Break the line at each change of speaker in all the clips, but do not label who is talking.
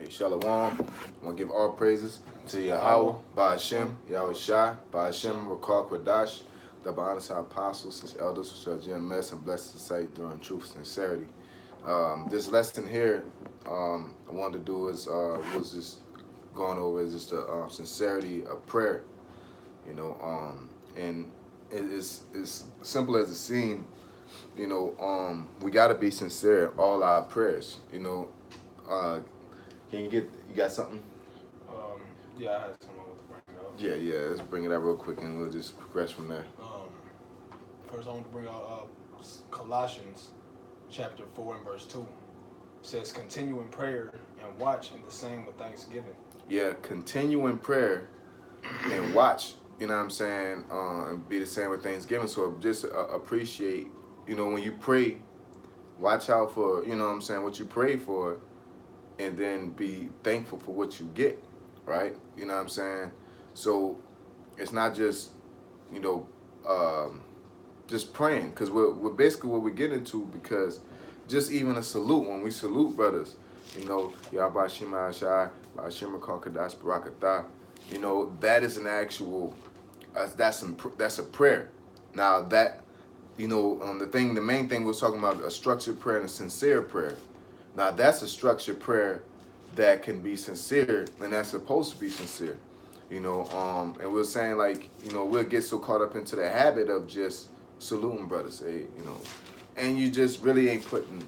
Hey, Shalom. I want to give all praises to Yahweh, Ba'ashem, Yahweh Shai, Ba'ashem, Rakal Kwadash, the honest our apostles, his elders, who shall GMS and bless the sight during truth, sincerity. This lesson here, I wanted to do is was just going over is just the sincerity of prayer, and it's simple as it seems. We got to be sincere in all our prayers. Uh, you got something?
Um, yeah, I had something I want to bring up.
Yeah. Let's bring it out real quick, and we'll just progress from there.
First, I want to bring out Colossians chapter 4 and verse 2. It says, continue in prayer and watch in the same with thanksgiving.
Yeah, continue in prayer and watch. You know what I'm saying? And be the same with Thanksgiving. So just appreciate. When you pray, watch out for. You know what I'm saying? What you pray for, and then be thankful for what you get. Right? You know what I'm saying? So it's not just you know. Just praying, because we're basically what we get into, because just even a salute, when we salute brothers, Yahba Shema Ashai, Shema Kadash Barakatah, that is an actual, that's a prayer. Now that, the main thing we're talking about, a structured prayer and a sincere prayer. Now that's a structured prayer that can be sincere, and that's supposed to be sincere. And we're saying, like, we'll get so caught up into the habit of just saluting brothers, and you just really ain't putting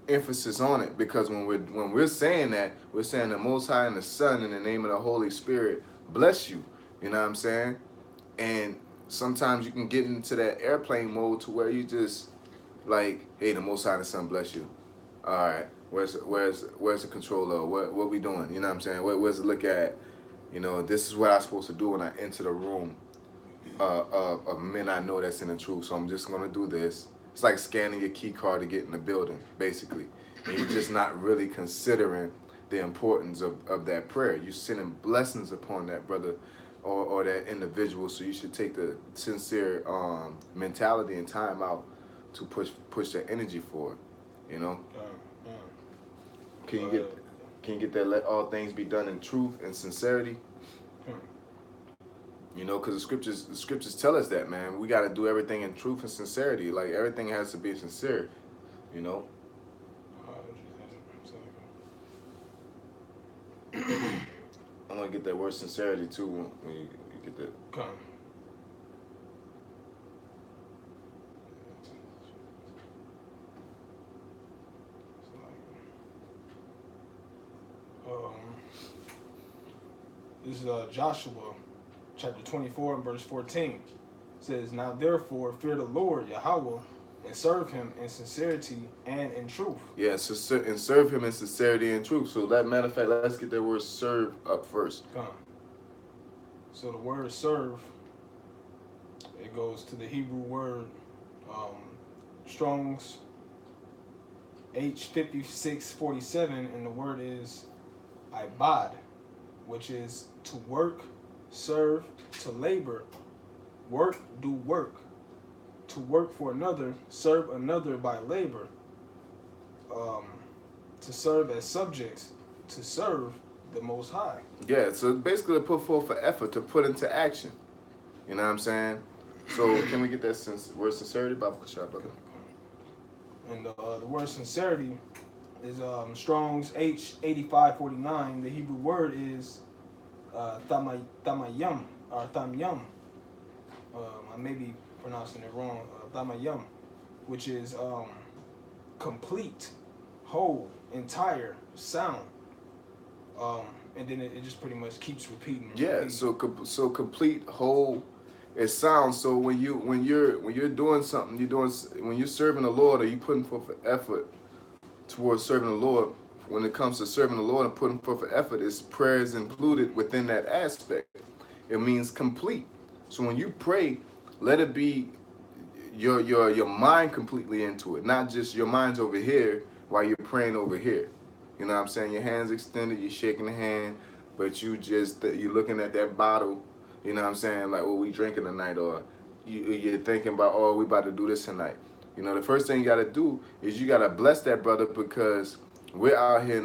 emphasis on it, because when we're saying that, we're saying the Most High and the Son in the name of the Holy Spirit bless you. You know what I'm saying? And sometimes you can get into that airplane mode to where you just like, hey, the Most High and the Son bless you. All right, where's the controller? What we doing? You know what I'm saying? Where's the look at? This is what I'm supposed to do when I enter the room of men I know that's in the truth. So I'm just going to do this. It's like scanning your key card to get in the building, basically. And you're just not really considering the importance of that prayer. You're sending blessings upon that brother or that individual. So you should take the sincere mentality and time out to push that energy forward. Can you get that? Let all things be done in truth and sincerity. Because the scriptures tell us that, man. We got to do everything in truth and sincerity. Like, everything has to be sincere. I'm gonna get that word sincerity too when you get that.
Come. This is Joshua chapter 24 and verse 14. It says, now therefore fear the Lord Yahweh and serve him in sincerity and in truth.
Yeah, and serve him in sincerity and truth. So matter of fact, let's get that word serve up first.
So the word serve, it goes to the Hebrew word Strong's H5647, and the word is ibad, which is to work, serve, to labor, work, do work, to work for another, serve another by labor, to serve as subjects, to serve the Most High.
Yeah, so basically to put forth an effort, to put into action. You know what I'm saying? So can we get that word sincerity, Baba Kashab, brother?
And the word sincerity is Strong's H8549. The Hebrew word is tamayam, or tamyam. I may be pronouncing it wrong. Tamayam, which is complete, whole, entire, sound. And then it just pretty much keeps repeating.
Yeah, so complete, whole, it sounds. So when you're doing something, when you're serving the Lord, or you putting forth an effort towards serving the Lord. When it comes to serving the Lord and putting forth an effort, is prayers included within that aspect. It means complete. So when you pray, let it be your mind completely into it, not just your mind's over here while you're praying over here. You know what I'm saying? Your hands extended, you're shaking the hand, but you're looking at that bottle. You know what I'm saying? Like, oh, we drinking tonight, or you're thinking about, oh, we about to do this tonight. The first thing you got to do is you got to bless that brother, because We're out here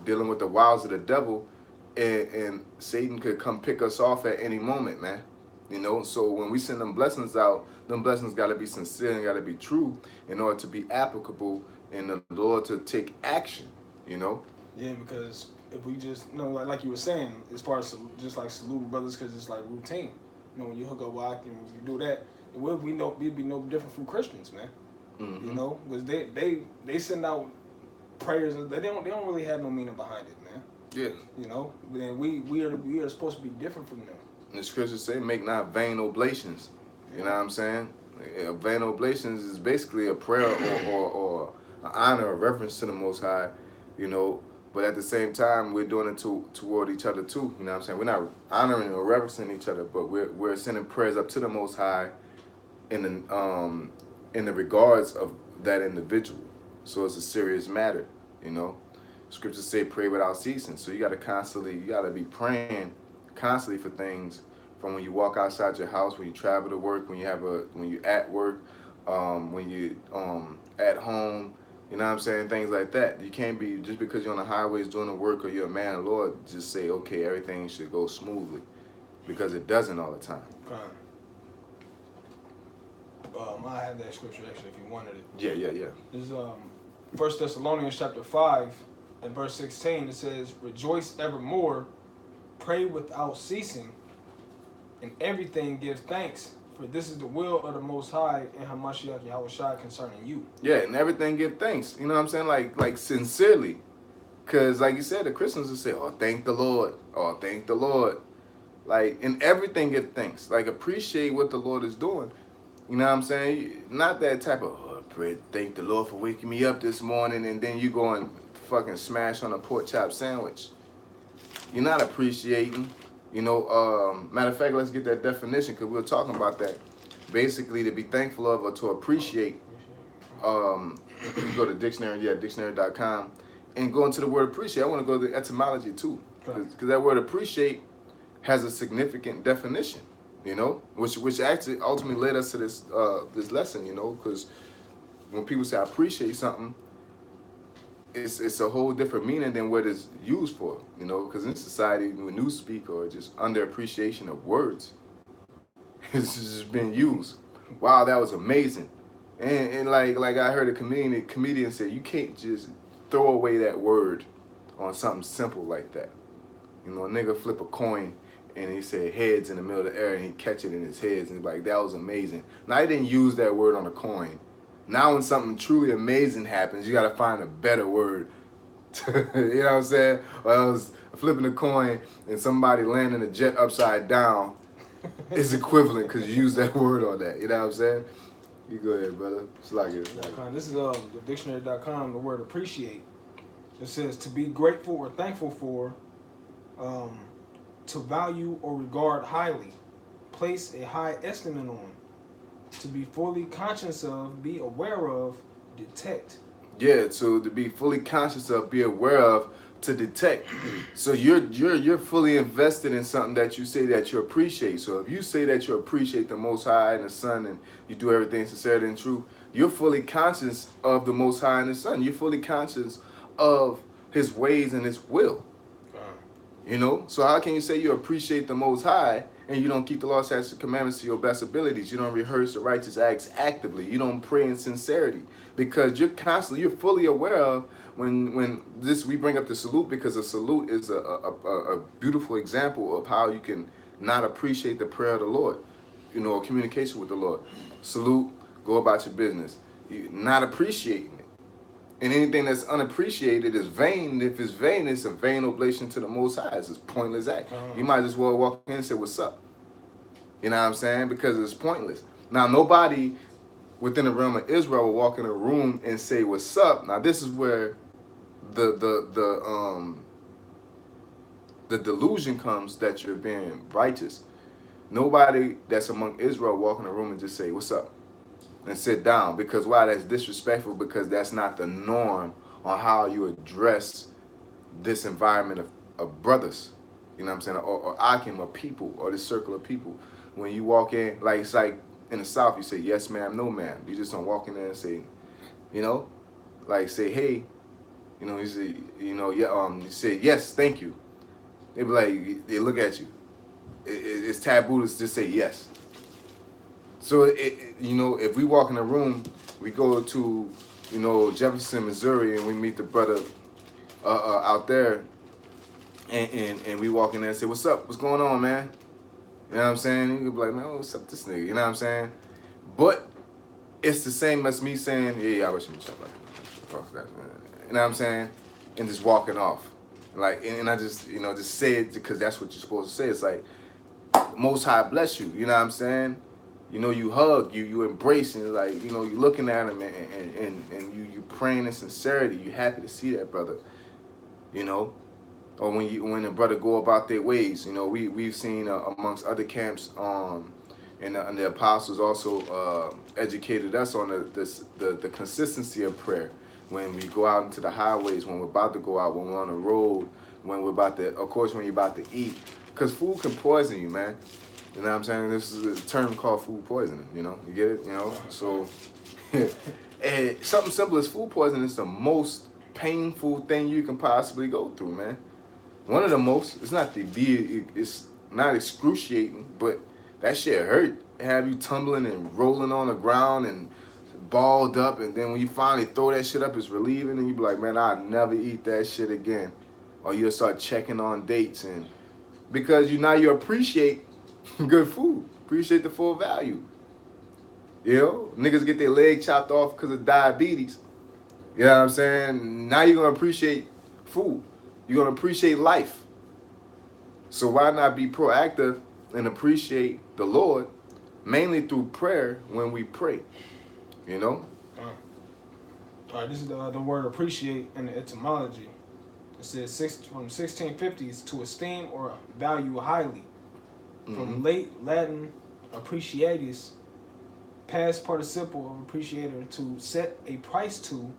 dealing with the wiles of the devil, and Satan could come pick us off at any moment, man. You know, so when we send them blessings got to be sincere and got to be true in order to be applicable in the Lord to take action. You know.
Yeah, because if we just, like you were saying, as far as just like saluting brothers, because it's like routine. When you hook up with and you do that, we'd be no different from Christians, man.
Mm-hmm.
Because they send out prayers. They don't really have no meaning behind it, man.
Yeah.
Then we are supposed to be different from them.
And the scriptures say, "Make not vain oblations." You know what I'm saying? Vain oblations is basically a prayer or an honor or reverence to the Most High. You know, but at the same time, we're doing it toward each other too. You know what I'm saying? We're not honoring or reverencing each other, but we're sending prayers up to the Most High in the regards of that individual. So it's a serious matter. You know, scriptures say pray without ceasing. So you got to be praying constantly for things, from when you walk outside your house, when you travel to work, when you at work, when you at home. You know what I'm saying? Things like that. You can't be, just because you're on the highways doing the work or you're a man of the Lord, just say, okay, everything should go smoothly, because it doesn't all the time.
Fine. I have that scripture actually if you wanted it.
Yeah.
This is 1 Thessalonians chapter 5 and verse 16. It says, "Rejoice evermore, pray without ceasing, and everything give thanks, for this is the will of the Most High and Hamashiach Yahushua concerning you."
Yeah, and everything give thanks. You know what I'm saying? Like sincerely. Because like you said, the Christians will say, "Oh, thank the Lord. Oh, thank the Lord." Like, in everything give thanks. Like, appreciate what the Lord is doing. You know what I'm saying? Not that type of, "Oh, pray, thank the Lord for waking me up this morning," and then you go and fucking smash on a pork chop sandwich. You're not appreciating. Matter of fact, let's get that definition, because we were talking about that. Basically, to be thankful of or to appreciate. You go to dictionary.com, and go into the word appreciate. I want to go to the etymology too, because that word appreciate has a significant definition. Which actually ultimately led us to this lesson. Because when people say I appreciate something, it's a whole different meaning than what it's used for. Because in society, when newspeak or just under appreciation of words, it's just been used. Wow, that was amazing. And like I heard a comedian say, you can't just throw away that word on something simple like that. A nigga flip a coin and he said heads in the middle of the air and he catch it in his heads, and he's like, that was amazing. Now, I didn't use that word on a coin. Now when something truly amazing happens, you gotta find a better word. You know what I'm saying? Or I was flipping a coin and somebody landing a jet upside down is equivalent because you use that word on that. You know what I'm saying? You go ahead, brother. It's like it.
This is the dictionary.com, the word appreciate. It says to be grateful or thankful for, to value or regard highly, place a high estimate on, to be fully conscious of, be aware of, detect.
Yeah, so to be fully conscious of, be aware of, to detect. So you're fully invested in something that you say that you appreciate. So if you say that you appreciate the Most High and the Son, and you do everything sincerely and true, you're fully conscious of the Most High and the Son. You're fully conscious of His ways and His will. So how can you say you appreciate the Most High and you don't keep the law, statutes, and commandments to your best abilities? You don't rehearse the righteous acts actively. You don't pray in sincerity, because you're fully aware of when we bring up the salute, because a salute is a beautiful example of how you can not appreciate the prayer of the Lord, or communication with the Lord. Salute, go about your business. You're not appreciating it. And anything that's unappreciated is vain. If it's vain, it's a vain oblation to the Most High. It's a pointless act. You might as well walk in and say, "What's up?" You know what I'm saying? Because it's pointless. Now, nobody within the realm of Israel will walk in a room and say, "What's up?" Now, this is where the delusion comes that you're being righteous. Nobody that's among Israel walk in a room and just say, "What's up?" and sit down, because why? That's disrespectful, because that's not the norm on how you address this environment of brothers. You know what I'm saying? Or Akim, or people, or this circle of people. When you walk in, it's like in the South, you say yes ma'am, no ma'am. You just don't walk in there and say, say, hey, You say, yeah, you say yes, thank you. They be like, they look at you. It's taboo to just say yes. So if we walk in a room, we go to, Jefferson, Missouri, and we meet the brother out there, and we walk in there and say, "What's up? What's going on, man?" You know what I'm saying? You could be like, "Man, what's up, this nigga?" You know what I'm saying? But it's the same as me saying, "Yeah, I wish you would fuck that, man." You know what I'm saying? And just walking off, like, and I just, just say it because that's what you're supposed to say. It's like, Most High bless you. You know what I'm saying? You hug, you embrace, and like, you looking at him, and you praying in sincerity. You happy to see that brother. You know, or when the brother go about their ways. We've seen amongst other camps, and the apostles also educated us on the consistency of prayer. When we go out into the highways, when we're about to go out, when we're on the road, when we're about to, of course, when you're about to eat, because food can poison you, man. You know what I'm saying? This is a term called food poisoning. You get it? So and something simple as food poisoning is the most painful thing you can possibly go through, man. One of the most. It's not excruciating, but that shit hurt. Have you tumbling and rolling on the ground and balled up, and then when you finally throw that shit up, it's relieving, and you be like, man, I'll never eat that shit again. Or you'll start checking on dates, and because you appreciate good food, appreciate the full value. Niggas get their leg chopped off because of diabetes. You know what I'm saying? Now you're gonna appreciate food. You're gonna appreciate life. So why not be proactive and appreciate the Lord, mainly through prayer when we pray? You know?
All right, this is the word appreciate in the etymology. It says from 1650s to esteem or value highly. From late Latin appreciatus, past participle of appreciator, to set a price to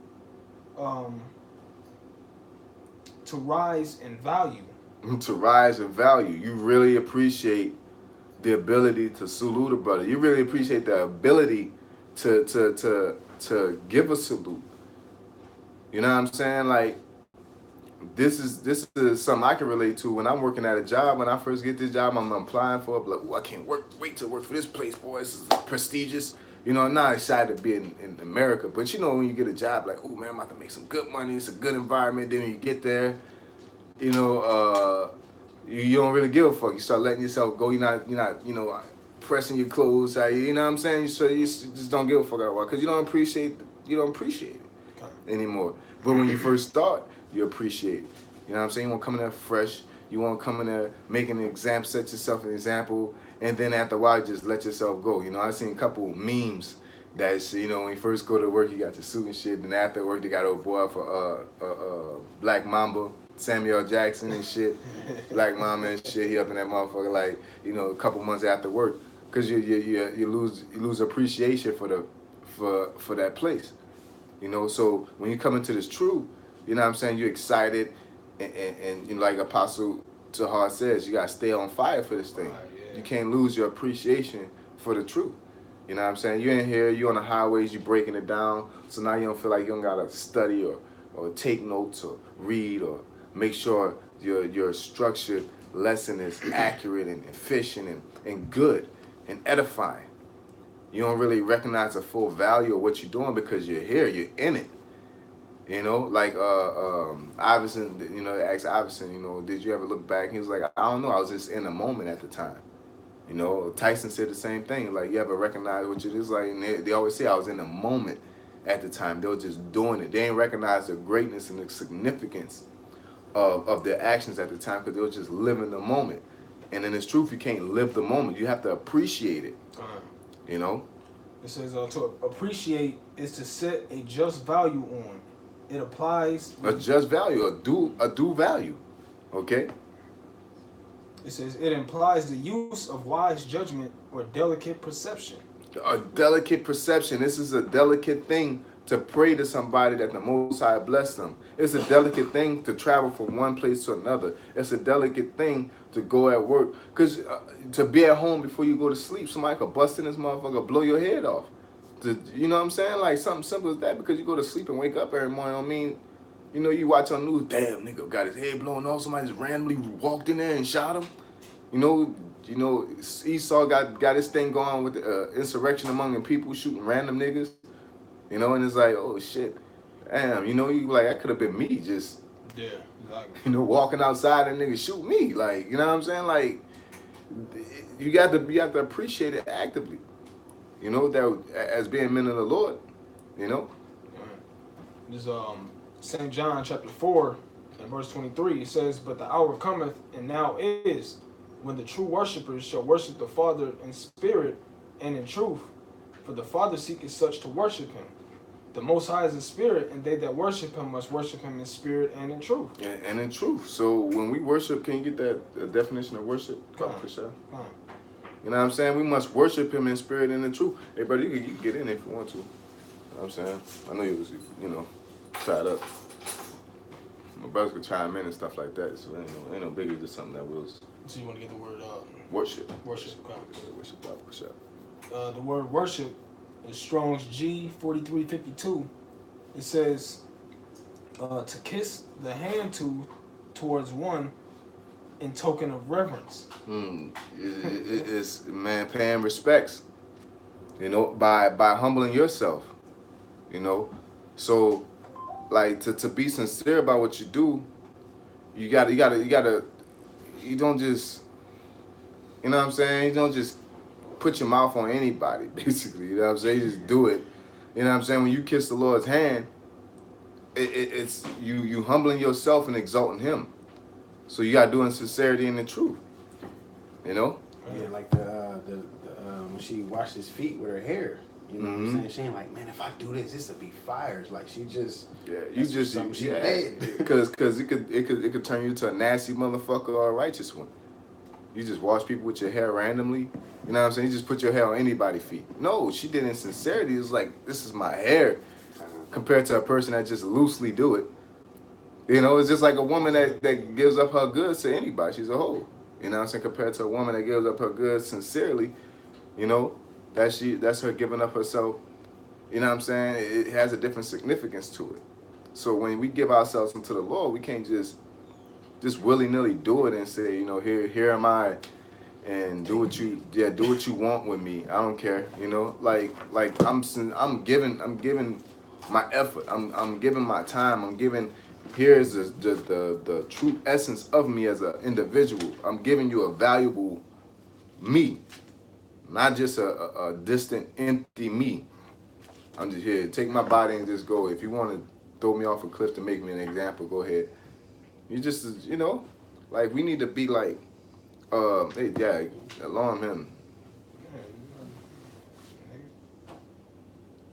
rise in value.
To rise in value. You really appreciate the ability to salute a brother. You really appreciate the ability to give a salute. You know what I'm saying? Like, this is something I can relate to when I'm working at a job. When I first get this job, I'm applying for it. Like, I can't wait to work for this place, boy. This is prestigious. I'm not excited to be in America, but when you get a job, like, oh man, I'm about to make some good money. It's a good environment. Then when you get there, you don't really give a fuck. You start letting yourself go. You're not pressing your clothes. You know what I'm saying? So you just don't give a fuck about it because you don't appreciate it anymore. But when you first start, you appreciate it. You know what I'm saying? You want to come in there fresh. You want to come in there making an example, set yourself an example, and then after a while, just let yourself go. I've seen a couple memes that, when you first go to work, you got your suit and shit. Then after work, they got old boy for Black Mamba, Samuel Jackson and shit. Black Mamba and shit. He up in that motherfucker like, a couple months after work. Because you lose appreciation for that place. So when you come into this truth, you know what I'm saying, you're excited, and like Apostle Tahar says, you got to stay on fire for this thing. You can't lose your appreciation for the truth. You know what I'm saying? You're in here, you're on the highways, you're breaking it down, so now you don't feel like you don't got to study or take notes or read or make sure your structured lesson is accurate and efficient and good and edifying. You don't really recognize the full value of what you're doing because you're here, you're in it. Like Iverson, they asked Iverson, did you ever look back? He was like, I don't know, I was just in the moment at the time. Tyson said the same thing. Like, you ever recognize what it is like? And they always say I was in the moment at the time. They were just doing it. They didn't recognize the greatness and the significance of their actions at the time because they were just living the moment. And in this truth, you can't live the moment. You have to appreciate it.
It says to appreciate is to set a just value on. It applies
a just value, a due value. Okay.
It says it implies the use of wise judgment or delicate perception.
A delicate perception. This is a delicate thing to pray to somebody that the Most High bless them. It's a delicate thing to travel from one place to another. It's a delicate thing to go at work. Because to be at home before you go to sleep, somebody could bust in this motherfucker, blow your head off. You know what I'm saying? Like something simple as that, because you go to sleep and wake up every morning, don't mean You know, you watch on news, damn nigga got his head blown off. Somebody just randomly walked in there and shot him. You know, Esau got his thing going with the insurrection among the people, shooting random niggas. You know, and it's like, oh shit, damn. You know, you like that could have been me, just
Yeah, exactly.
walking outside and niggas shoot me. Like, you know what I'm saying? Like, you got to appreciate it actively. You know that as being men of the Lord. You know.
This St. John chapter 4 and verse 23, it says, "But the hour cometh, and now is, when the true worshippers shall worship the Father in spirit and in truth. For the Father seeketh such to worship him. The Most High is in spirit, and they that worship him must worship him in spirit and in truth."
And in truth. So when we worship, can you get that definition of worship?
Come on.
For sure.
Come on.
You know what I'm saying? We must worship him in spirit and in truth. Hey, brother, you can get in if you want to. You know what I'm saying? I know you was, tied up. My brothers could chime in and stuff like that, so ain't no biggie, just something that was
So you want to get the word
worship.
worship. Okay.
Worship, for sure.
The word worship is Strong's G 4352. It says to kiss the hand towards one in token of reverence.
It's man paying respects. You know, by humbling yourself. You know, so like to be sincere about what you do, you gotta you don't just, you know what I'm saying, you don't just put your mouth on anybody, basically. You know what I'm saying? You just do it. You know what I'm saying? When you kiss the Lord's hand, it's you humbling yourself and exalting him. So you gotta do it in sincerity and in truth. You know?
Yeah, like the when she washed his feet with her hair. You know what I'm saying? She ain't like, man, if I do this will be fires. Like she just
because it could turn you into a nasty motherfucker or a righteous one. You just wash people with your hair randomly. You know what I'm saying? You just put your hair on anybody's feet. No, she did it in sincerity. It's like, this is my hair, compared to a person that just loosely do it. You know, it's just like a woman that gives up her goods to anybody. She's a hoe. You know what I'm saying? Compared to a woman that gives up her goods sincerely, you know, that's her giving up herself. You know what I'm saying? It has a different significance to it. So when we give ourselves into the Lord, we can't just willy-nilly do it and say, you know, here am I, and do what you want with me. I don't care. You know, like I'm giving my effort. I'm giving my time. I'm giving. Here's the true essence of me as an individual. I'm giving you a valuable me, not just a distant, empty me. I'm just here. Take my body and just go. If you want to throw me off a cliff to make me an example, go ahead. You just, like we need to be like, hey, Dad, alarm him.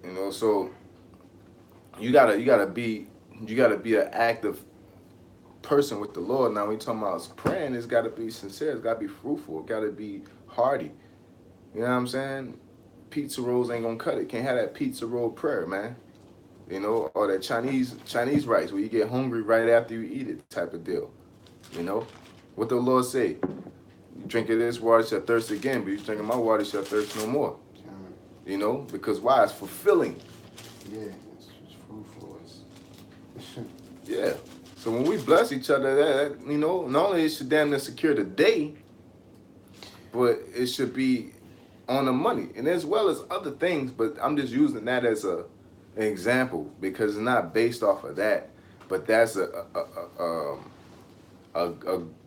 You know, so you gotta be an active person with the Lord. Now, when we talking about praying, it's got to be sincere. It's got to be fruitful. It got to be hearty. You know what I'm saying? Pizza rolls ain't gonna cut it. Can't have that pizza roll prayer, man. You know, or that Chinese rice where you get hungry right after you eat it type of deal. You know, what the Lord say? You drink of this water shall thirst again, but you drinking my water shall thirst no more. You know, because why? It's fulfilling.
Yeah, it's fruitful.
Yeah. So when we bless each other, that not only it should damn near secure the day, but it should be on the money, and as well as other things. But I'm just using that as an example because it's not based off of that, but that's a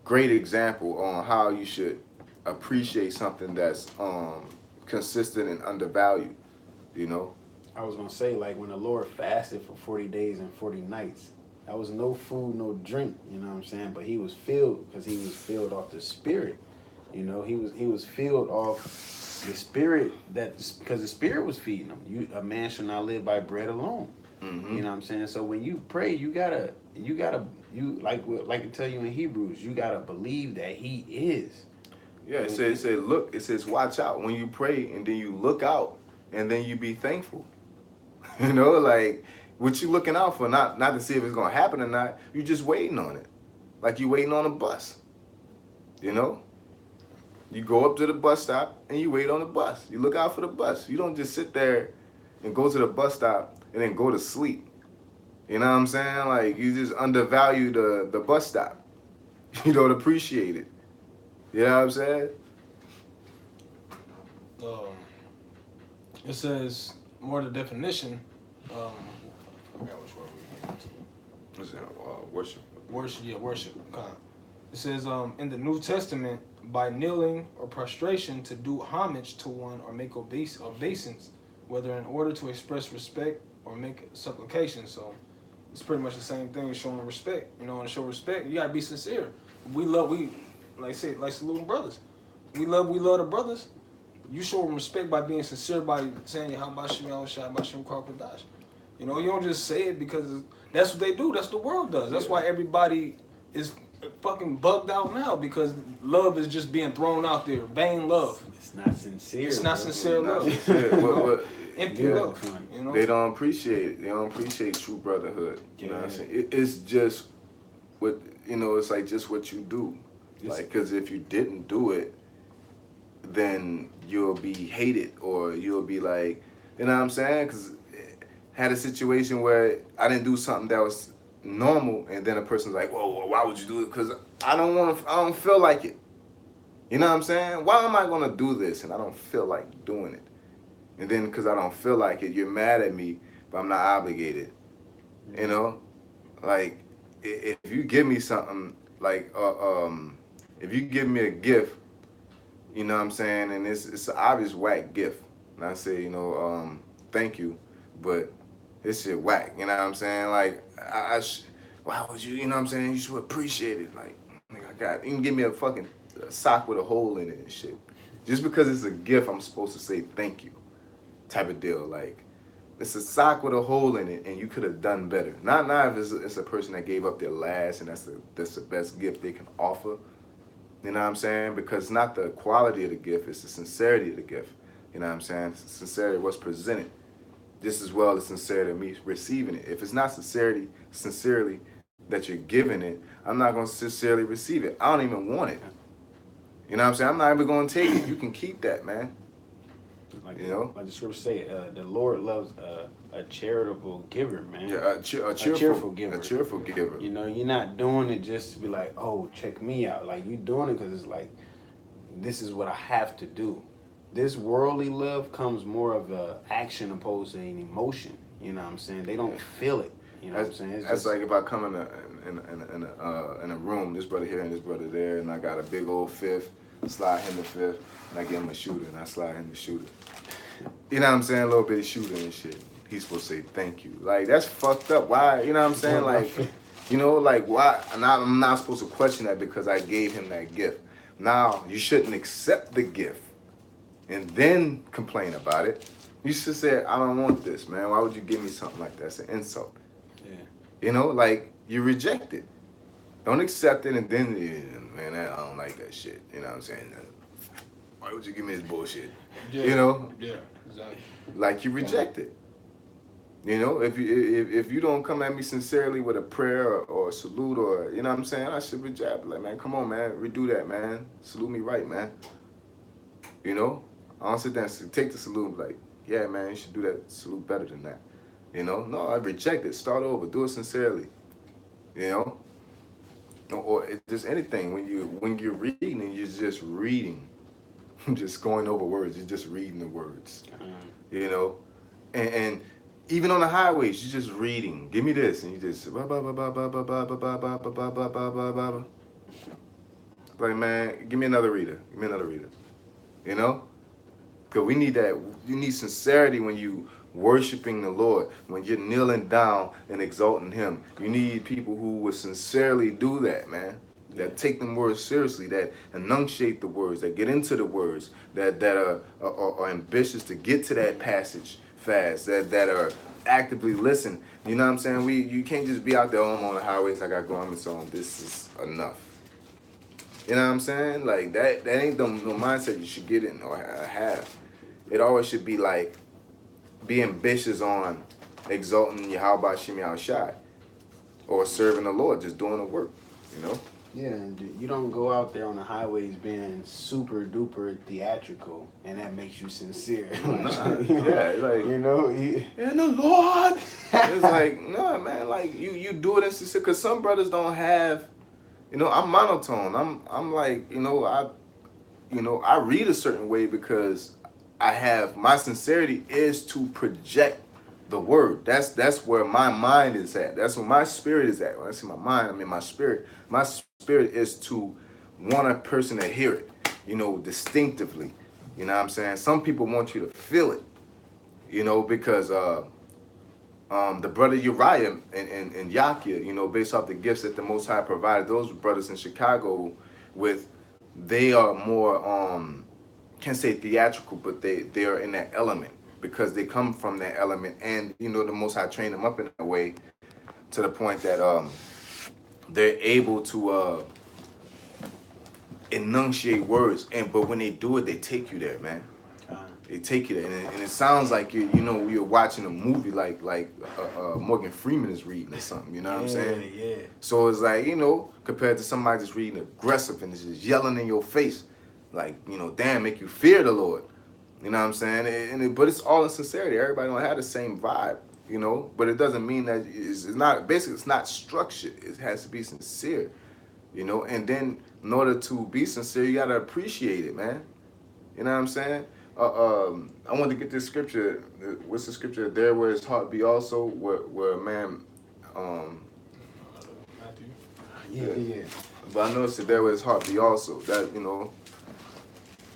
great example on how you should appreciate something that's consistent and undervalued. You know.
I was gonna say, like when the Lord fasted for 40 days and 40 nights, that was no food, no drink. You know what I'm saying? But he was filled because he was filled off the Spirit. You know, he was filled off the Spirit because the Spirit was feeding him. A man shall not live by bread alone. Mm-hmm. You know what I'm saying? So when you pray, you like I tell you in Hebrews, you gotta believe that He is.
Yeah, it says look. It says watch out when you pray, and then you look out, and then you be thankful. You know, like what you looking out for? Not to see if it's gonna happen or not. You just waiting on it, like you waiting on a bus. You know, you go up to the bus stop and you wait on the bus. You look out for the bus. You don't just sit there and go to the bus stop and then go to sleep. You know what I'm saying? Like you just undervalue the bus stop. You don't appreciate it. You know what I'm saying?
Um, it says more the definition. I forgot which word we get to.
What's that? Worship.
Worship, yeah, worship. It says in the New Testament, by kneeling or prostration to do homage to one or make obeisance, whether in order to express respect or make supplication. So it's pretty much the same thing as showing respect. You know, and to show respect, you gotta be sincere. We like saluting brothers. We love the brothers. You show them respect by being sincere by saying how about you, how about you, Dash. You know, you don't just say it because that's what they do. That's what the world does. That's why everybody is fucking bugged out now because love is just being thrown out there. Vain love.
It's not sincere.
It's not
bro.
sincere love.
Sincere.
Empty
Yeah.
love. You know.
They don't appreciate it. They don't appreciate true brotherhood. You know what I'm saying? It's just what it's like just what you do. Like, because if you didn't do it, then you'll be hated or you'll be like, you know what I'm saying? Because had a situation where I didn't do something that was normal, and then a person's like, "Whoa, why would you do it?" Because I don't feel like it. You know what I'm saying? Why am I gonna do this and I don't feel like doing it? And then because I don't feel like it, you're mad at me, but I'm not obligated. You know, like if you give me something, like if you give me a gift, you know what I'm saying, and it's an obvious whack gift, and I say, thank you, but this shit whack. You know what I'm saying? Like why would you? You know what I'm saying? You should appreciate it. Like you can give me a fucking sock with a hole in it and shit. Just because it's a gift, I'm supposed to say thank you, type of deal. Like it's a sock with a hole in it, and you could have done better. Not if it's a person that gave up their last, and that's the best gift they can offer. You know what I'm saying? Because it's not the quality of the gift, it's the sincerity of the gift. You know what I'm saying? Sincerity of what's presented. Just as well as sincerity of me receiving it. If it's not sincerely that you're giving it, I'm not going to sincerely receive it. I don't even want it. You know what I'm saying? I'm not even going to take it. You can keep that, man.
Like the scripture say, the Lord loves a charitable giver, man.
Yeah, a cheerful
giver.
A cheerful giver.
You know, you're not doing it just to be like, oh, check me out. Like, you're doing it because it's like, this is what I have to do. This worldly love comes more of a action opposed to an emotion. You know what I'm saying? They don't feel it. You know what I'm saying? It's
That's
just,
like if I come in a room, this brother here and this brother there, and I got a big old fifth, slide him the fifth, and I give him a shooter, and I slide him the shooter. You know what I'm saying? A little bit of shooting and shit. He's supposed to say thank you. Like, that's fucked up. Why? You know what I'm saying? Like, like, why? And I'm not supposed to question that because I gave him that gift. Now, you shouldn't accept the gift and then complain about it. You should say, I don't want this, man. Why would you give me something like that? It's an insult.
yeah.
Like, you reject it. Don't accept it and then, man, I don't like that shit. You know what I'm saying? Why would you give me this bullshit?
Yeah. Yeah, exactly.
Like you reject it. If you don't come at me sincerely with a prayer or a salute or, you know what I'm saying, I should reject. Like, man, come on, man, redo that, man. Salute me right, man. I don't sit there and take the salute and be like, yeah, man, you should do that salute better than that. No, I reject it. Start over. Do it sincerely. Or it's just anything. When you're reading and you're just reading, just going over words. You're just reading the words. And even on the highways, you're just reading. Give me this, and you just like, man, give me another reader. Give me another reader. Because we need that. You need sincerity when you worshiping the Lord, when you're kneeling down and exalting Him. You need people who will sincerely do that, man. That take them words seriously, that enunciate the words, that get into the words, that are ambitious to get to that passage fast, that are actively listen. You know what I'm saying? You can't just be out there on the highways like I got garments on. This is enough. You know what I'm saying? Like that ain't no mindset you should get in or have. It always should be like, be ambitious on exalting Yahweh Shemi Al Shai or serving the Lord, just doing the work,
Yeah, and you don't go out there on the highways being super duper theatrical, and that makes you sincere.
Yeah, like
in
the Lord. It's like, no, man, like you do it in sincere, because some brothers don't have, I'm monotone. I'm like, I read a certain way because I have my sincerity is to project the word. That's where my mind is at. That's where my spirit is at. When I say my mind, I mean my spirit. My spirit is to want a person to hear it, distinctively. You know what I'm saying? Some people want you to feel it, because the brother Uriah and Yakia, based off the gifts that the Most High provided those brothers in Chicago with, they are more can't say theatrical, but they are in that element because they come from that element, and the Most High trained them up in a way to the point that they're able to enunciate words, but when they do it, they take you there, man. They take you there, and it sounds like you're watching a movie like Morgan Freeman is reading or something. You know what I'm saying?
Yeah.
So it's like compared to somebody just reading aggressive and just yelling in your face, like damn, make you fear the Lord. You know what I'm saying? But it's all in sincerity. Everybody don't have the same vibe, But it doesn't mean that it's not. Basically, it's not structured. It has to be sincere, And then in order to be sincere, you gotta appreciate it, man. You know what I'm saying? I want to get this scripture. What's the scripture? There where his heart be also, where a man,
Matthew.
Yeah.
But I noticed that there where his heart be also. That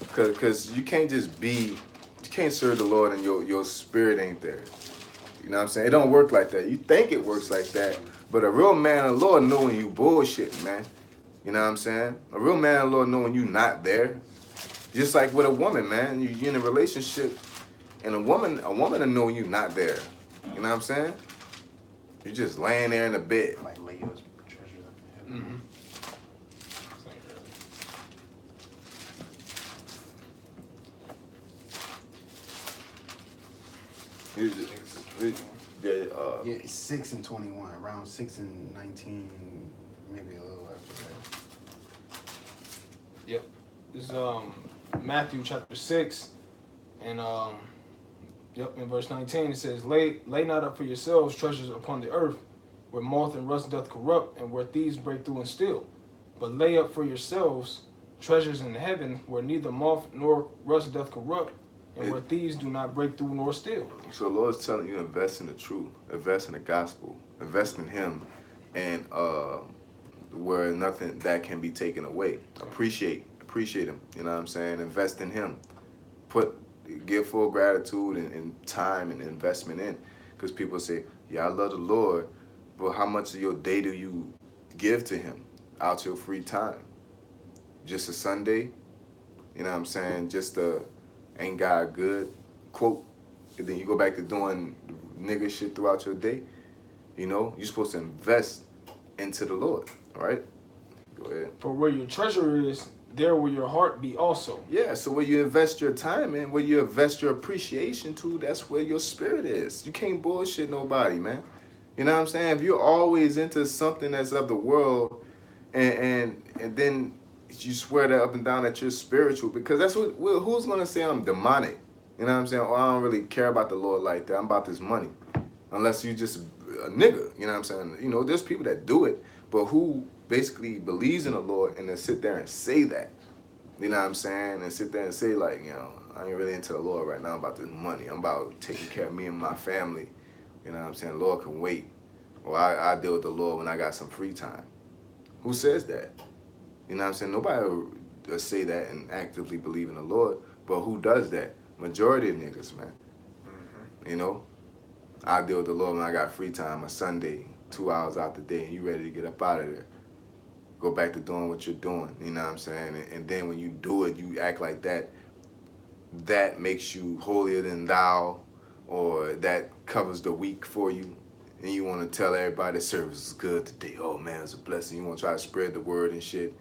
because you can't you can't serve the Lord and your spirit ain't there. You know what I'm saying? It don't work like that. You think it works like that, but a real man of the Lord know when you bullshitting, man. You know what I'm saying? A real man of the Lord know when you not there. Just like with a woman, man, you in a relationship, and a woman will know when you're not there. You know what I'm saying? You're just laying there in the bed.
Like Leo's treasures up in heaven.
Mm-hmm.
Yeah, 6 and 21, around 6 and 19, maybe a little after that.
Yep. This is Matthew chapter 6, and in verse 19 it says, lay not up for yourselves treasures upon the earth, where moth and rust doth corrupt, and where thieves break through and steal. But lay up for yourselves treasures in heaven, where neither moth nor rust doth corrupt, and where thieves do not break through nor steal.
So the Lord's telling you, invest in the truth, invest in the gospel, invest in Him, and where nothing that can be taken away. Appreciate Him. You know what I'm saying? Invest in Him. Give full gratitude and time and investment in. Because people say, yeah, I love the Lord, but how much of your day do you give to Him out your free time? Just a Sunday? You know what I'm saying? Just ain't God good quote. And then you go back to doing nigga shit throughout your day. You're supposed to invest into the Lord. All right? Go ahead.
For where your treasure is, there will your heart be also.
Yeah, so where you invest your time in, where you invest your appreciation to, that's where your spirit is. You can't bullshit nobody, man. You know what I'm saying? If you're always into something that's of the world, and then you swear that up and down that you're spiritual, because that's who's gonna say I'm demonic? You know what I'm saying? Oh, I don't really care about the Lord like that. I'm about this money. Unless you just a nigga, you know what I'm saying? There's people that do it, but who basically believes in the Lord and then sit there and say that. You know what I'm saying? And sit there and say like, I ain't really into the Lord right now. I'm about this money. I'm about taking care of me and my family. You know what I'm saying? The Lord can wait. Or I deal with the Lord when I got some free time. Who says that? You know what I'm saying? Nobody will say that and actively believe in the Lord. But who does that? Majority of niggas, man. Mm-hmm. I deal with the Lord when I got free time, a Sunday, 2 hours out the day, and you ready to get up out of there. Go back to doing what you're doing, you know what I'm saying? And then when you do it, you act like that. That makes you holier than thou, or that covers the week for you. And you want to tell everybody the service is good today. Oh, man, it's a blessing. You want to try to spread the word and shit.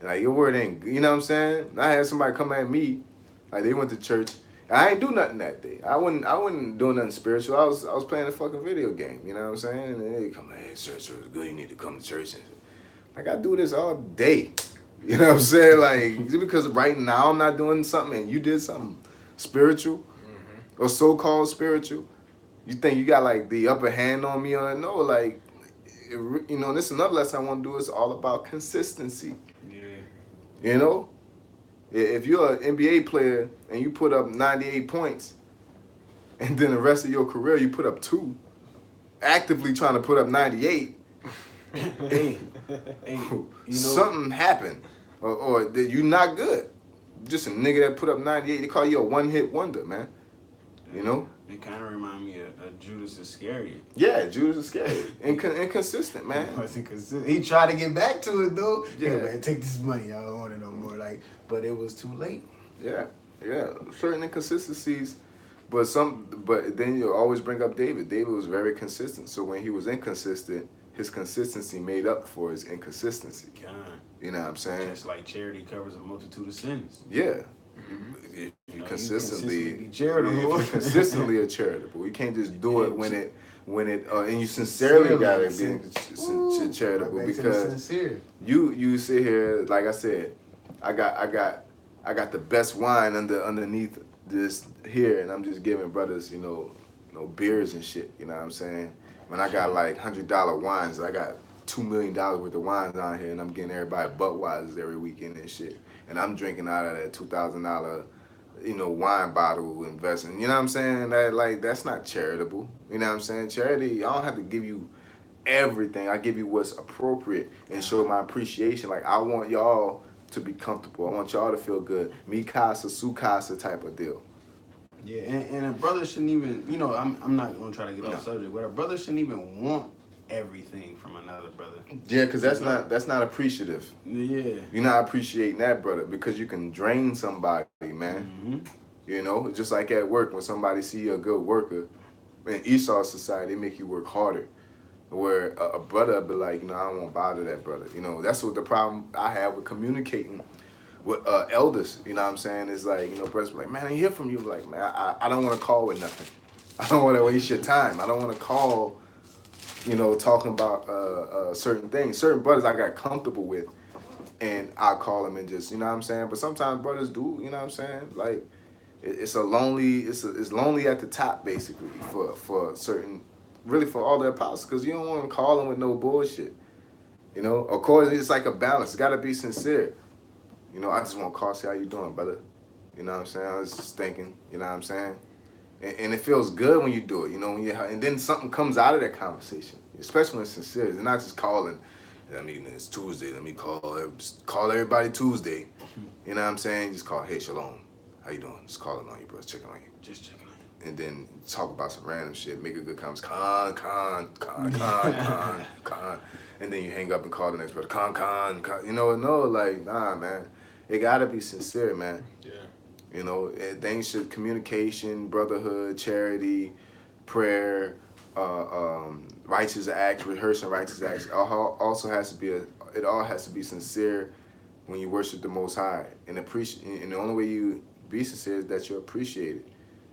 Like, your word ain't good, you know what I'm saying? I had somebody come at me, like they went to church. I ain't do nothing that day. I wasn't doing nothing spiritual. I was playing a fucking video game, you know what I'm saying? And they come like, hey, church is good. You need to come to church. And like, I do this all day. You know what I'm saying? Like, just because right now I'm not doing something and you did something spiritual or so-called spiritual, You think you got like the upper hand on me or no? Like, this is another lesson I want to do. It's all about consistency.
Yeah.
You know, if you're an NBA player and you put up 98 points, and then the rest of your career you put up two, actively trying to put up 98,
Hey, hey,
something happened, or that you're not good. Just a nigga that put up 98. They call you a one-hit wonder, man. You know?
It kind of remind me of Judas Iscariot.
Yeah, Judas Iscariot. Inconsistent, man.
He wasn't consistent. He tried to get back to it though.
Yeah.
Hey, man, take this money. I don't want it no more. Like, but it was too late.
Yeah, certain inconsistencies, but then you always bring up David. David was very consistent. So when he was inconsistent, his consistency made up for his inconsistency.
God.
You know what I'm saying?
Just like charity covers a multitude of sins.
Yeah. If you consistently be charitable. If you consistently are charitable, you can't just do it when it and you sincerely gotta be charitable, because you sit here, like I said, I got the best wine underneath this here, and I'm just giving brothers, beers and shit. You know what I'm saying? When I got like $100 wines, I got $2 million worth of wines down here, and I'm getting everybody Budweisers every weekend and shit, and I'm drinking out of that $2,000, wine bottle investing. You know what I'm saying? That's not charitable. You know what I'm saying? Charity, I don't have to give you everything. I give you what's appropriate and show my appreciation. Like, I want y'all to be comfortable. I want y'all to feel good. Me casa, su casa type of deal.
Yeah, and a brother shouldn't even, I'm not going to try to get off subject, but a brother shouldn't even want everything from another brother.
Yeah, because that's not appreciative.
Yeah.
You're not appreciating that brother, because you can drain somebody, man.
Mm-hmm.
Just like at work, when somebody see you a good worker, in Esau society, they make you work harder. Where a brother be like, I don't want to bother that brother. That's what the problem I have with communicating with elders. You know what I'm saying? It's like, brothers be like, man, I hear from you. Like, man, I don't want to call with nothing. I don't want to waste your time. I don't want to call, talking about certain things. Certain brothers I got comfortable with, and I'll call them and just, you know what I'm saying? But sometimes brothers do, you know what I'm saying? Like, it's lonely at the top, basically, for certain, really for all the apostles, because you don't want to call them with no bullshit. Of course, it's like a balance. It's got to be sincere. I just want to call, say how you doing, brother. You know what I'm saying? I was just thinking, you know what I'm saying? And it feels good when you do it, and then something comes out of that conversation, especially when it's sincere. It's not just calling, it's Tuesday, let me just call everybody Tuesday. You know what I'm saying? Just call, hey, shalom. How you doing? Just calling on you, bro. Checking on you.
Just checking on you.
And then talk about some random shit, make a good conversation. Con. And then you hang up and call the next brother. Con. Nah, man. It gotta be sincere, man.
Yeah.
Things should, communication, brotherhood, charity, prayer, righteous acts, rehearsing righteous acts. It all has to be sincere when you worship the Most High, and the only way you be sincere is that you're appreciated.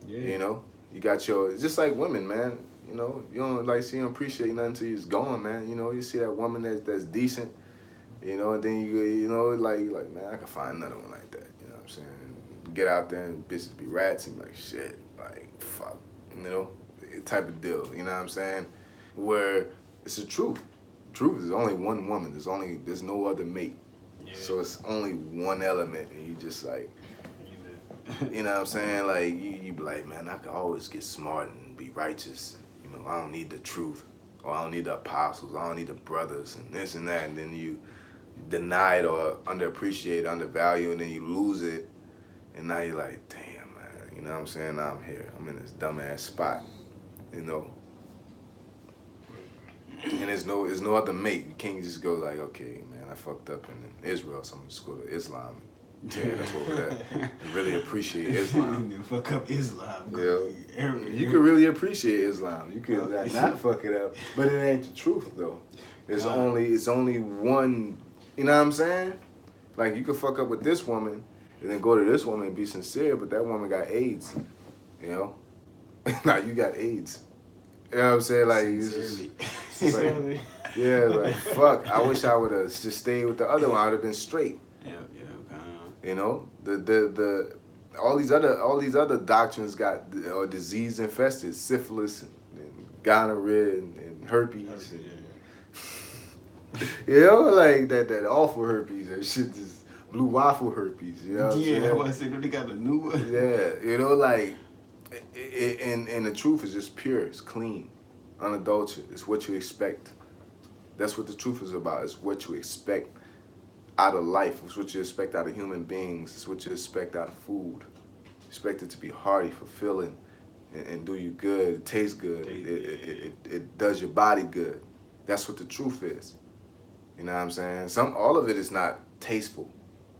Yeah.
You got just like women, man. You don't appreciate nothing until you're gone, man. You see that woman that's decent, and then you like, man, I can find another one like that. You know what I'm saying? Get out there and bitches be rats and be like, shit, like, fuck, type of deal. You know what I'm saying? Where it's the truth. Truth is only one woman. There's no other mate. Yeah. So it's only one element, and you just like, you know what I'm saying? Like, you be like, man, I can always get smart and be righteous. I don't need the truth, or I don't need the apostles, I don't need the brothers, and this and that. And then you deny it or underappreciate, undervalue, and then you lose it. And now you're like, damn, man, you know what I'm saying? Now I'm here. I'm in this dumbass spot, And there's no other mate. You can't just go like, okay, man, I fucked up in Israel, so I'm just go to Islam. Tear up over that. And really appreciate Islam.
Fuck up Islam.
Yeah. You can really appreciate Islam. You can not fuck it up. But it ain't the truth though. It's only one, you know what I'm saying? Like, you could fuck up with this woman and then go to this woman and be sincere, but that woman got AIDS. Now you got AIDS. You know what I'm saying? Like, it's like, yeah, like, fuck. I wish I would have just stayed with the other one. I would have been straight. All these other doctrines got disease infested, syphilis, gonorrhea and herpes. You know, like that awful herpes. That shit just blue waffle herpes. You know what I'm saying?
Yeah, I was saying they got the new one.
Yeah, you know, like, and the truth is just pure. It's clean, unadulterated. It's what you expect. That's what the truth is about. It's what you expect out of life. It's what you expect out of human beings. It's what you expect out of food. You expect it to be hearty, fulfilling, and do you good. It tastes good. It does your body good. That's what the truth is. You know what I'm saying? All of it is not tasteful,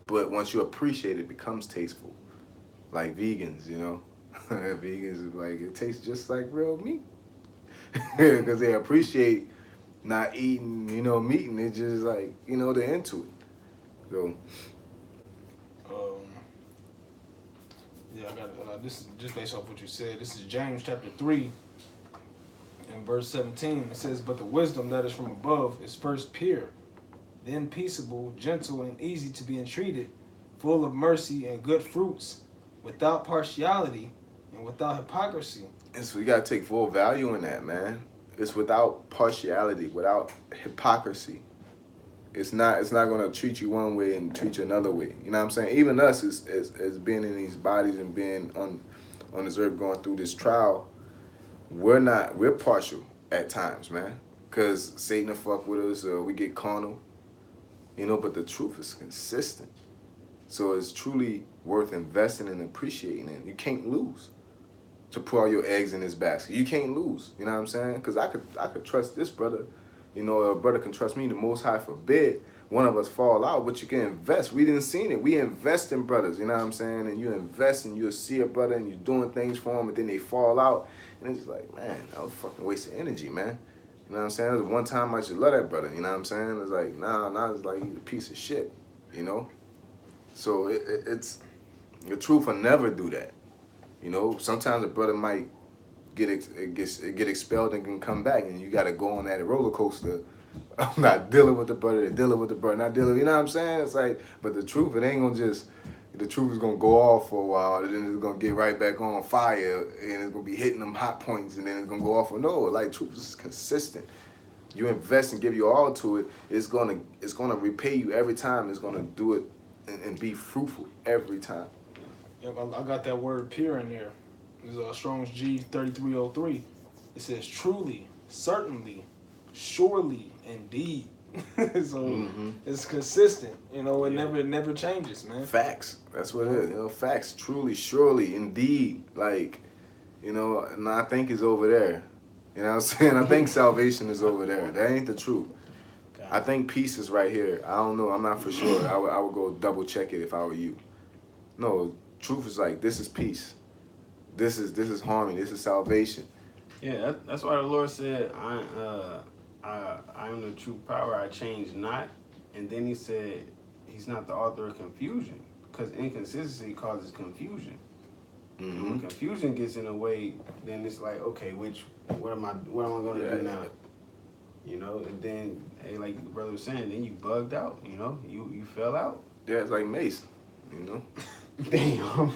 but once you appreciate it, it becomes tasteful. Like vegans, you know, vegans like it tastes just like real meat because they appreciate not eating, you know, meat, and it's just like, you know, they're into it. So,
yeah, I got this is just based off what you said. This is James chapter 3 and verse 17. It says, "But the wisdom that is from above is first pure, then peaceable, gentle, and easy to be entreated, full of mercy and good fruits, without partiality and without hypocrisy."
and so you gotta take full value in that, man. It's without partiality, without hypocrisy. It's not gonna treat you one way and treat you another way. You know what I'm saying? Even us as being in these bodies and being on this earth going through this trial, we're partial at times, man. Cause Satan will fuck with us, or we get carnal. You know, but the truth is consistent. So it's truly worth investing and appreciating it. You can't lose to put all your eggs in this basket. You can't lose. You know what I'm saying? Because I could trust this brother. You know, a brother can trust me. The Most High forbid one of us fall out, but you can invest. We didn't see it. We invest in brothers. You know what I'm saying? And you invest and you'll see a brother and you're doing things for him, and then they fall out. And it's like, man, that was a fucking waste of energy, man. You know what I'm saying? It was one time I should love that brother. You know what I'm saying? It's like, nah, it's like he's a piece of shit. You know? So it's the truth will never do that. You know, sometimes a brother might get expelled and can come back, and you got to go on that roller coaster. I'm not dealing with the brother, not dealing. You know what I'm saying? It's like, but the truth, it ain't gonna just. The truth is gonna go off for a while, and then it's gonna get right back on fire, and it's gonna be hitting them hot points, and then it's gonna go off. No, like truth is consistent. You invest and give your all to it, it's gonna repay you every time. It's gonna do it and be fruitful every time.
Yep, I got that word pure in there. This is Strong's G3303. It says truly, certainly, surely, indeed. So it's consistent. You know, it never changes, man.
Facts. That's what it is. You know, facts. Truly, surely, indeed. Like, you know, and I think it's over there. You know what I'm saying? I think salvation is over there. That ain't the truth. I think peace is right here. I don't know. I'm not for sure. I would go double check it if I were you. No, truth is like, this is peace. This is harmony. This is salvation.
Yeah, that's why the Lord said, I am the true power, I change not. And then he said, he's not the author of confusion, because inconsistency causes confusion. And when confusion gets in the way, then it's like, okay, what am I going to do now? You know, and then, hey, like the brother was saying, then you bugged out, you know, you fell out.
Yeah, it's like Mace, you know.
Damn.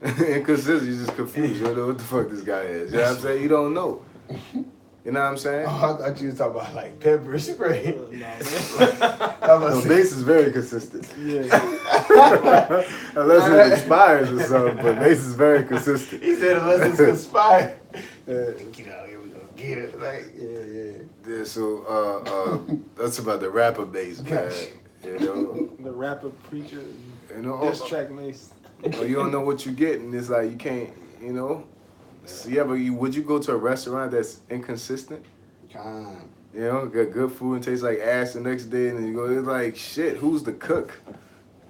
Inconsistency, you just confused. You don't know what the fuck this guy is. You know what I'm saying? You don't know. You know what I'm saying?
Oh, I thought you was talking about like pepper spray.
No, Mace is very consistent.
Yeah.
Unless it expires or something, but Mace is very consistent.
He said unless it's expired. Get out here, we gonna get it. Like,
Yeah, so that's about the rapper Mace, man. You know?
The rapper, preacher,
You know,
diss track Mace.
you don't know what you get, and it's like you can't, you know. So would you go to a restaurant that's inconsistent? You know, got good food and tastes like ass the next day, and then you go, it's like, shit, who's the cook?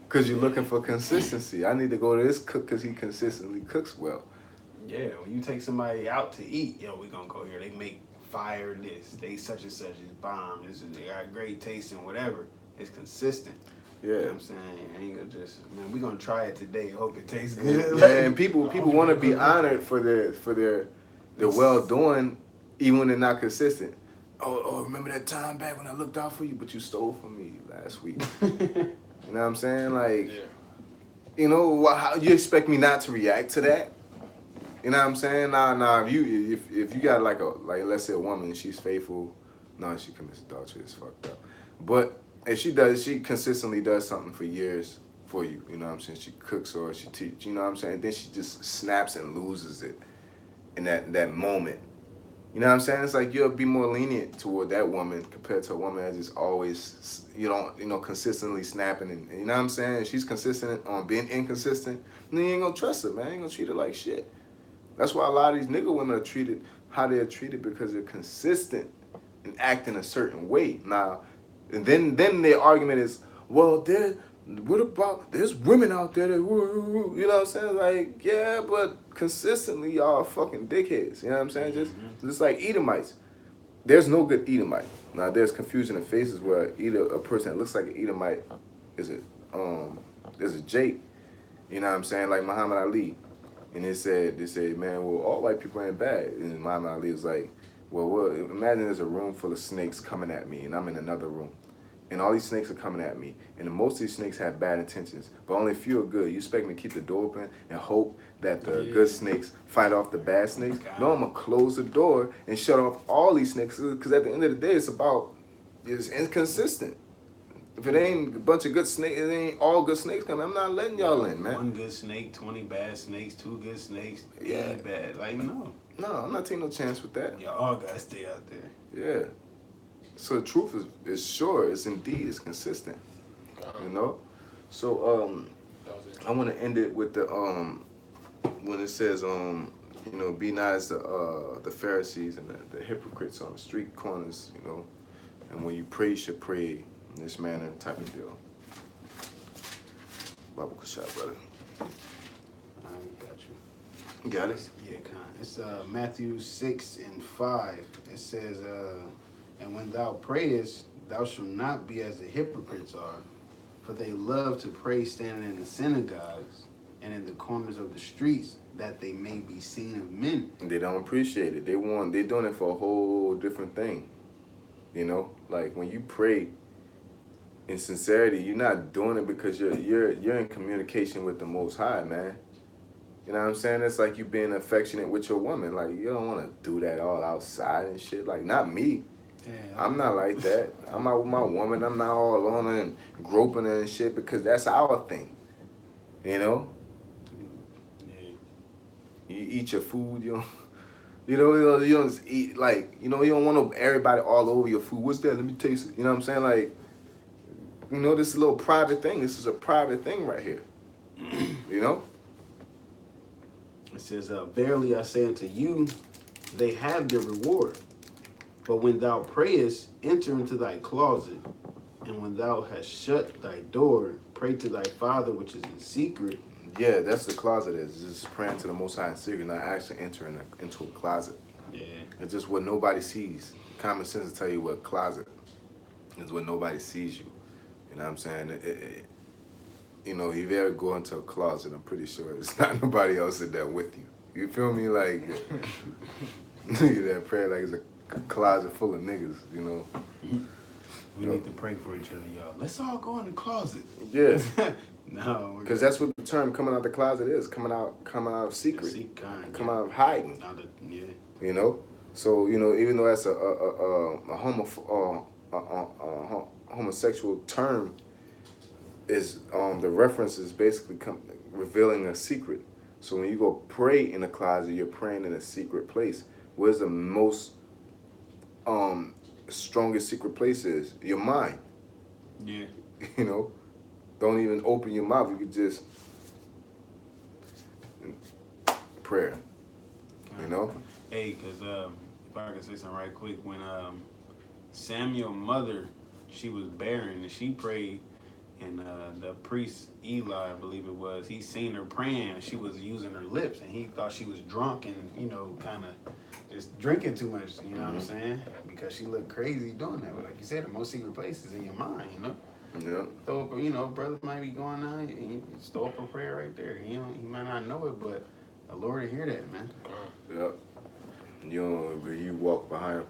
Because you're looking for consistency. I need to go to this cook because he consistently cooks well.
yeah, when you take somebody out to eat, yo, we gonna go here. They make fire this. They such and such is bomb. They got great taste and whatever. It's consistent.
Yeah.
You know what I'm saying? I ain't gonna just, man, we gonna try it today. Hope it tastes good.
Yeah, and people want to be honored for their well doing, even when they're not consistent. Oh, remember that time back when I looked out for you, but you stole from me last week. You know what I'm saying? Like, you know, how you expect me not to react to that? You know what I'm saying? Nah. If you got like let's say a woman and she's faithful, no, she commits adultery. It's fucked up. But if she consistently does something for years for you. You know what I'm saying? She cooks or she teach. You know what I'm saying? Then she just snaps and loses it in that moment. You know what I'm saying? It's like you'll be more lenient toward that woman compared to a woman that's just always, consistently snapping. And you know what I'm saying? If she's consistent on being inconsistent, then you ain't gonna trust her, man. You ain't gonna treat her like shit. That's why a lot of these nigga women are treated how they're treated because they're consistent and acting a certain way. Now, and then their argument is, well, what about there's women out there that you know what I'm saying? Like, yeah, but consistently y'all are fucking dickheads. You know what I'm saying? Just like Edomites. There's no good Edomite. Now there's confusion in faces where either a person that looks like an Edomite is a Jake. You know what I'm saying? Like Muhammad Ali. And they said, man, well, all white people ain't bad. And Muhammad Ali was like, well, imagine there's a room full of snakes coming at me, and I'm in another room. And all these snakes are coming at me. And most of these snakes have bad intentions, but only a few are good. You expect me to keep the door open and hope that the good snakes fight off the bad snakes? No, I'm going to close the door and shut off all these snakes, because at the end of the day, it's inconsistent. If it ain't a bunch of good snakes, it ain't all good snakes coming. I'm not letting y'all in, man.
One good snake, 20 bad snakes, 2 good snakes, 80 bad. Like, no.
No, I'm not taking no chance with that.
Y'all all gotta stay out there.
Yeah. So the truth is sure. It's consistent. You know? So I want to end it with the when it says be not as the Pharisees and the hypocrites on the street corners, and when you pray, you should pray in this manner type of deal. Bible shot, brother.
I got you.
You got it?
Yeah, it's Matthew 6:5. It says, and when thou prayest, thou shalt not be as the hypocrites are, for they love to pray standing in the synagogues and in the corners of the streets, that they may be seen of men.
They don't appreciate it. They're doing it for a whole different thing. Like when you pray in sincerity, you're not doing it because you're in communication with the Most High, man. You know what I'm saying? It's like you being affectionate with your woman. Like, you don't want to do that all outside and shit. Like, not me. Yeah, I'm not like that. I'm out with my woman. I'm not all alone and groping her and shit because that's our thing. Yeah. You eat your food, you don't just eat, like, you don't want everybody all over your food. What's that? Let me taste it. You know what I'm saying? Like, this is a little private thing. This is a private thing right here.
It says, verily I say unto you, they have their reward. But when thou prayest, enter into thy closet, and when thou hast shut thy door, pray to thy Father which is in secret.
Yeah, that's the closet is. Just praying to the Most High in secret, not actually entering into a closet. Yeah. It's just what nobody sees. Common sense will tell you what closet is, what nobody sees you. You know what I'm saying? If you ever go into a closet, I'm pretty sure it's not nobody else in there with you. You feel me? Like, that prayer like it's a closet full of niggas,
We need to pray for each other, y'all. Let's all go in the closet.
Yeah.
No.
Because that's what the term coming out the closet is. Coming out of secret. Coming out of hiding.
Yeah.
So, even though that's a homosexual term, is the reference is basically revealing a secret. So when you go pray in a closet, you're praying in a secret place. Where's the most strongest secret place is? Your mind.
Yeah.
Don't even open your mouth. You could just prayer.
Hey, because if I can say something right quick, when Samuel's mother, she was barren and she prayed, and the priest Eli, I believe it was, he seen her praying and she was using her lips, and he thought she was drunk and kind of just drinking too much. You know what I'm saying? Because she looked crazy doing that. But like you said, the most secret place is in your mind.
Yeah.
So, brothers might be going on, he stole up a prayer right there. He might not know it, but the Lord will hear that, man.
Yeah. You walk behind him.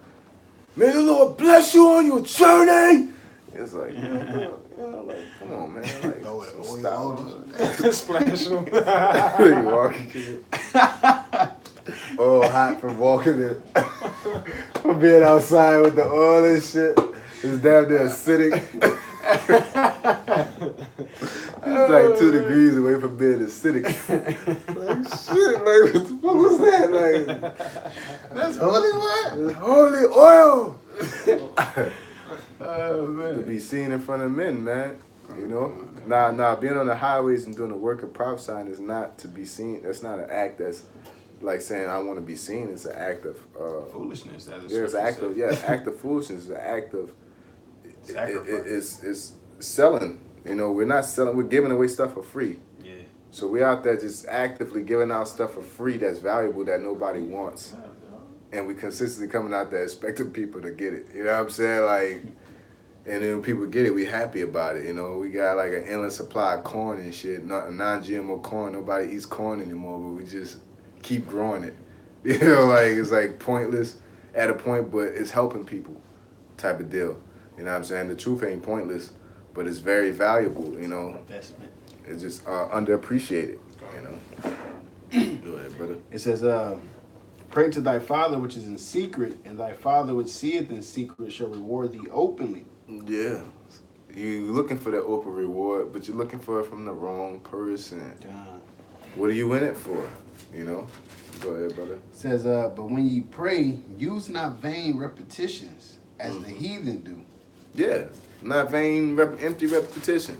May the Lord bless you on your journey. It's like, come on, man. Like, stop.
Splash him.
You walking. All hot from walking it. From being outside with the oil and shit. It's damn near acidic. It's like 2 degrees away from being acidic. Like shit, like what the fuck was that? Like that's holy what? It's holy oil.
Oh man.
To be seen in front of men, man. You know? Nah, being on the highways and doing the work of prophesying is not to be seen. That's not an act that's like saying I want to be seen. It's an act of
Foolishness. That is
yeah, it's an act of act of foolishness. It's an act of
sacrifice.
it's selling. You know, we're not selling. We're giving away stuff for free.
Yeah.
So we're out there just actively giving out stuff for free that's valuable that nobody wants, and we consistently coming out there expecting people to get it. You know what I'm saying? Like, and then when people get it, we happy about it. You know, we got like an endless supply of corn and shit, not non-GMO corn. Nobody eats corn anymore, but we just keep growing it. You know, like it's like pointless at a point, but it's helping people, type of deal. You know what I'm saying? The truth ain't pointless, but it's very valuable. You know,
Investment.
it's just underappreciated. You know. Go ahead, brother.
It says, pray to thy Father which is in secret, and thy Father which seeth in secret shall reward thee openly.
Yeah. You looking for that open reward, but you're looking for it from the wrong person. What are you in it for? You know? Go ahead, brother.
It says, but when ye pray, use not vain repetitions, as the heathen do.
Yeah. Not vain, empty repetition.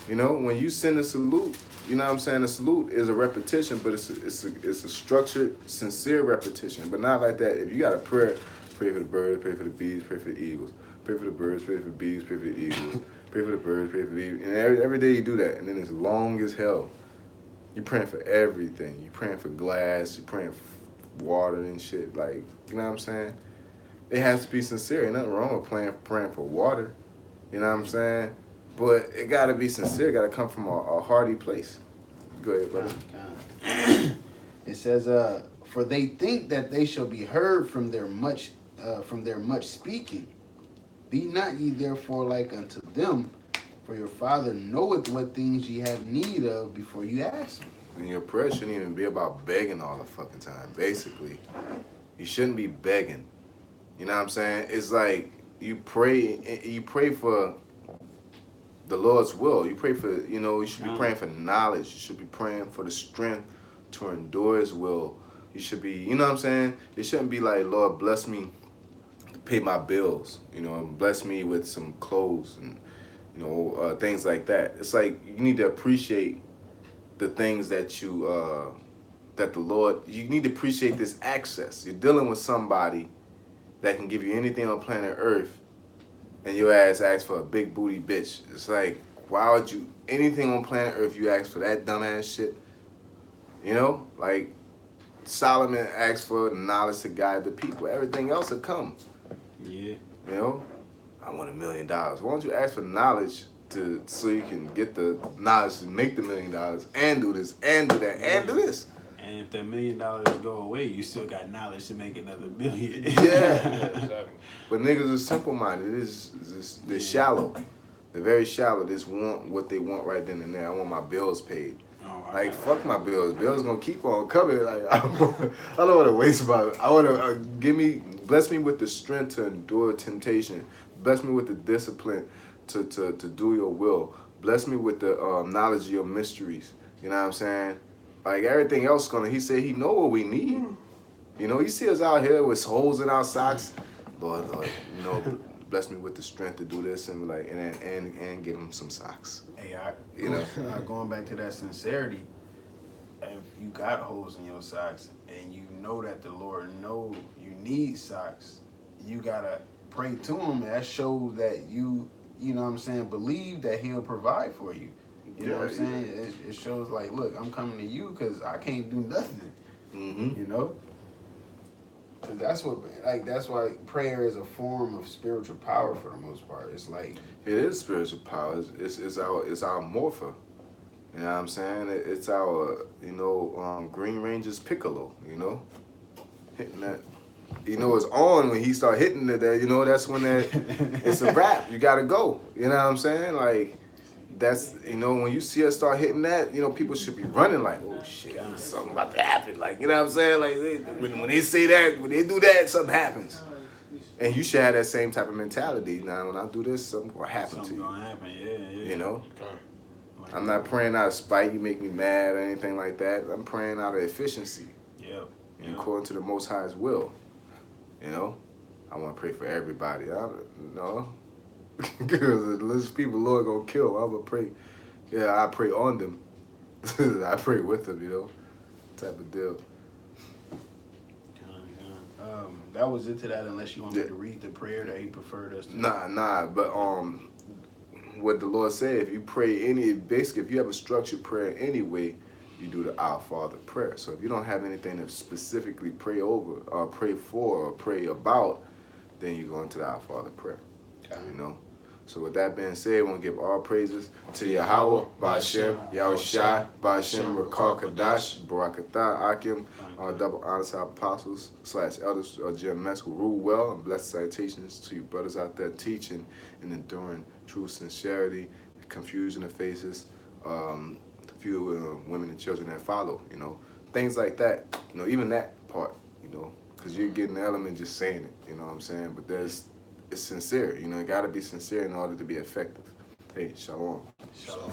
You know, when you send a salute, you know what I'm saying? A salute is a repetition, but it's a structured, sincere repetition. But not like that. If you got a prayer, pray for the birds, pray for the bees, pray for the eagles. Pray for the birds, pray for the bees, pray for the eagles. Pray for the birds, pray for the eagles. And every day you do that. And then it's long as hell. You're praying for everything. You're praying for glass. You're praying for water and shit. Like, you know what I'm saying? It has to be sincere. Ain't nothing wrong with praying for water. You know what I'm saying? But it got to be sincere. It got to come from a hearty place. Go ahead, brother.
It says, for they think that they shall be heard from their much speaking. Be not ye therefore like unto them, for your Father knoweth what things ye have need of before you ask him.
And your prayer shouldn't even be about begging all the fucking time, basically. You shouldn't be begging. You know what I'm saying? It's like you pray for the Lord's will. You pray for, you know, you should be praying for knowledge. You should be praying for the strength to endure his will. You should be, you know what I'm saying? It shouldn't be like, Lord, bless me to pay my bills, you know, and bless me with some clothes and, you know, things like that. It's like you need to appreciate the things that you, that the Lord, you need to appreciate this access. You're dealing with somebody that can give you anything on planet Earth, and your ass asks for a big booty bitch. It's like, why would you, anything on planet Earth, you ask for that dumbass shit? You know? Like, Solomon asked for knowledge to guide the people. Everything else will come.
Yeah.
You know? I want $1 million. Why don't you ask for knowledge so you can get the knowledge to make the $1 million and do this and do that and do this?
And if that $1 million go away, you still got knowledge to make another million.
Yeah. But niggas are simple-minded. They're shallow. They're very shallow. They just want what they want right then and there. I want my bills paid. Like, fuck my bills. Bills gonna keep on coming. Like, I don't want to waste my. I want to bless me with the strength to endure temptation. Bless me with the discipline to do your will. Bless me with the knowledge of your mysteries. You know what I'm saying? Like everything else he said he know what we need. You know, you see us out here with holes in our socks. Lord, you know, bless me with the strength to do this and like and give him some socks.
Hey,
you know,
going back to that sincerity, if you got holes in your socks and you know that the Lord knows you need socks, you gotta pray to him. That shows that you know what I'm saying, believe that he'll provide for you. You know what I'm saying? It shows like, look, I'm coming to you because I can't do nothing.
Mm-hmm.
You know? That's why prayer is a form of spiritual power for the most part. It's like
it is spiritual power. It's our morpher. You know what I'm saying? It's our Green Ranger's piccolo. You know, hitting that. You know it's on when he start hitting it. You know that's when it's a wrap. You gotta go. You know what I'm saying? Like that's, when you see us start hitting that, people should be running like, oh shit, something about to happen. Like, you know what I'm saying? Like, when they say that, when they do that, something happens. And you should have that same type of mentality. Now, when I do this, something gonna happen to you.
Something gonna happen, yeah.
You know?
Like,
I'm not praying out of spite, you make me mad or anything like that. I'm praying out of efficiency.
Yep.
And according to the Most High's will. You know? I want to pray for everybody. Because there's people Lord gonna kill. I'm gonna pray. Yeah, I pray on them. I pray with them, type of deal.
That was into that. Unless you want me to read the prayer that he preferred us to.
Nah. But what the Lord said, if you pray basically, if you have a structured prayer anyway, you do the Our Father prayer. So if you don't have anything to specifically pray over, or pray for, or pray about, then you go into the Our Father prayer. So with that being said, I want to give all praises to Yahweh, Ba'ashem, Yahushai, Ba'ashem, Rakal Kadash, Barakatah, Akim, our double honors our apostles / elders of GMS who rule well, and blessed salutations to you brothers out there teaching and enduring true sincerity, confusion of faces, a few women and children that follow, things like that, even that part, because you're getting the element just saying it, you know what I'm saying? But it's sincere, it got to be sincere in order to be effective. Hey, shalom.
Shalom.